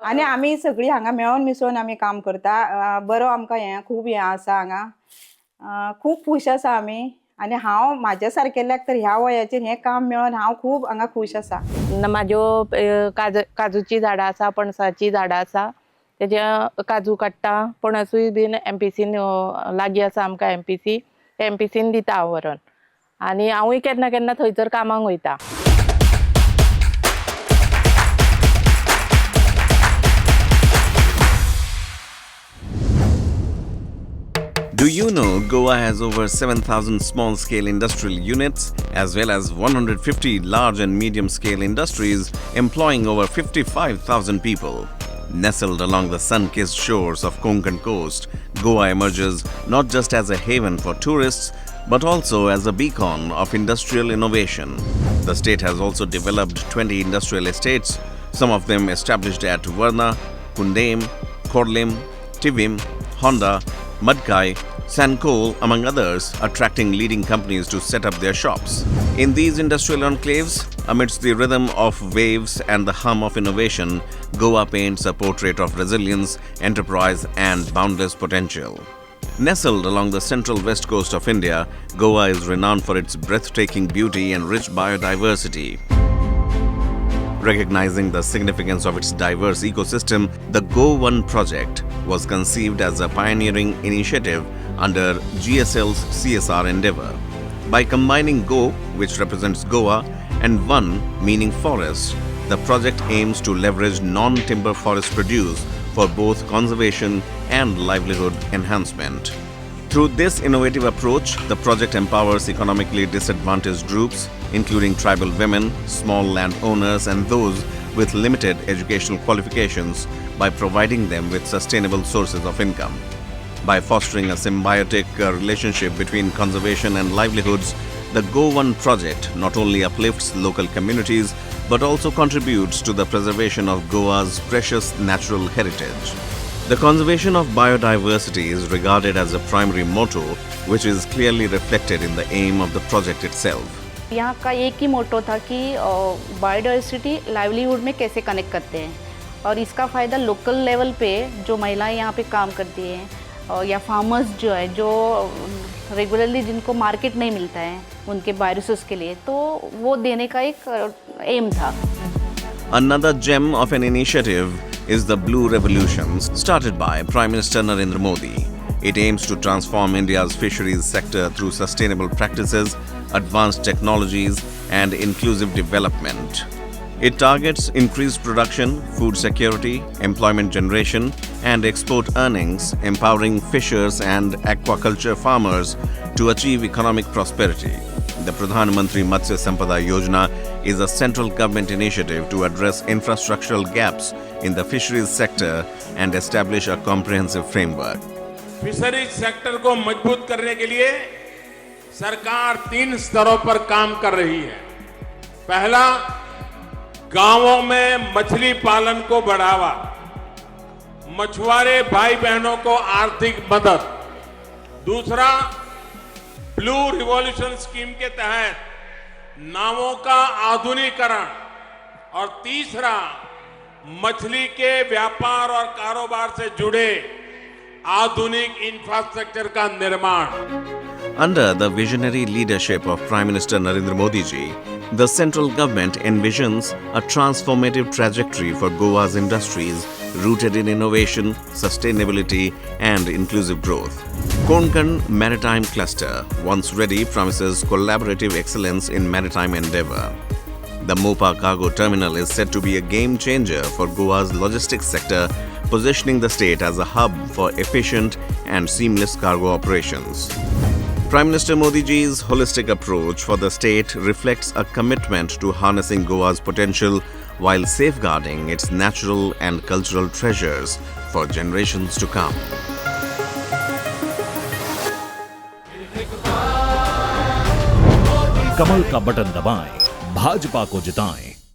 आनी आमी सगळीं हांगा मेळोन मिसळून आमी काम करता. बरो आमकां खूब आसा हांगा. खूब खूश आसा आमी आनी हांव म्हाज्या सारकेल्याक तर ह्या वयाचेर हें काम मेळोन हांव खूब हांगा खूश आसा. म्हाज्यो काजूची झाडां आसा, पणसाची झाडां आसा. तेजे काजू काडटा, पणसूय बीन MPCन लागीं आसा आमकां MPC. MPCन दिता हांव व्हरोन. आनी हांवूय केन्ना केन्ना थंयसर कामाक वयता. Do you know Goa has over 7,000 small-scale industrial units as well as 150 large and medium-scale industries employing over 55,000 people? Nestled along the sun-kissed shores of Konkan coast, Goa emerges not just as a haven for tourists but also as a beacon of industrial innovation. The state has also developed 20 industrial estates, some of them established at Varna, Kundem, Korlim, Tivim, Honda, Madkai, Sankol, among others, attracting leading companies to set up their shops. In these industrial enclaves, amidst the rhythm of waves and the hum of innovation, Goa paints a portrait of resilience, enterprise, and boundless potential. Nestled along the central west coast of India, Goa is renowned for its breathtaking beauty and rich biodiversity. Recognizing the significance of its diverse ecosystem, the Go One project was conceived as a pioneering initiative under GSL's CSR endeavor. By combining Go, which represents Goa, and One, meaning forest, the project aims to leverage non-timber forest produce for both conservation and livelihood enhancement. Through this innovative approach, the project empowers economically disadvantaged groups, including tribal women, small landowners, and those with limited educational qualifications, by providing them with sustainable sources of income. By fostering a symbiotic relationship between conservation and livelihoods, the Go One project not only uplifts local communities but also contributes to the preservation of Goa's precious natural heritage. The conservation of biodiversity is regarded as a primary motto, which is clearly reflected in the aim of the project itself. यहाँ का एक ही मोटो था कि biodiversity livelihood में कैसे connect करते हैं और इसका फ़ायदा लोकल लेवल पे जो महिलाएं यहाँ पे काम करती हैं या फार्मर्स जो है जो रेगुलरली जिनको मार्केट नहीं मिलता है उनके बायोरिसोर्स के लिए, तो वो देने का एक एम था. Another gem of an initiative is the Blue Revolution, started by Prime Minister Narendra Modi. It aims to transform India's fisheries sector through sustainable practices, advanced technologies, and inclusive development. It targets increased production, food security, employment generation, and export earnings, empowering fishers and aquaculture farmers to achieve economic prosperity. The Pradhan Mantri Matsya Sampada Yojana is a central government initiative to address infrastructural gaps in the fisheries sector and establish a comprehensive framework. Fisheries sector को मजबूत करने के लिए सरकार 3 स्तरों पर काम कर रही है. पहला, गांवों में मछली पालन को बढ़ावा, मछुआरे भाई बहनों को आर्थिक मदद. दूसरा, ब्लू रिवॉल्यूशन स्कीम के तहत नावों का आधुनिकीकरण. और तीसरा, मछली के व्यापार और कारोबार से जुड़े आधुनिक इंफ्रास्ट्रक्चर का निर्माण. Under the visionary leadership of Prime Minister Narendra Modi ji, the central government envisions a transformative trajectory for Goa's industries rooted in innovation, sustainability, and inclusive growth. Konkan Maritime Cluster, once ready, promises collaborative excellence in maritime endeavor. The Mopa Cargo Terminal is said to be a game changer for Goa's logistics sector, positioning the state as a hub for efficient and seamless cargo operations. Prime Minister Modi ji's holistic approach for the state reflects a commitment to harnessing Goa's potential while safeguarding its natural and cultural treasures for generations to come. कमल का button दबाएं, भाजपा को जिताएं।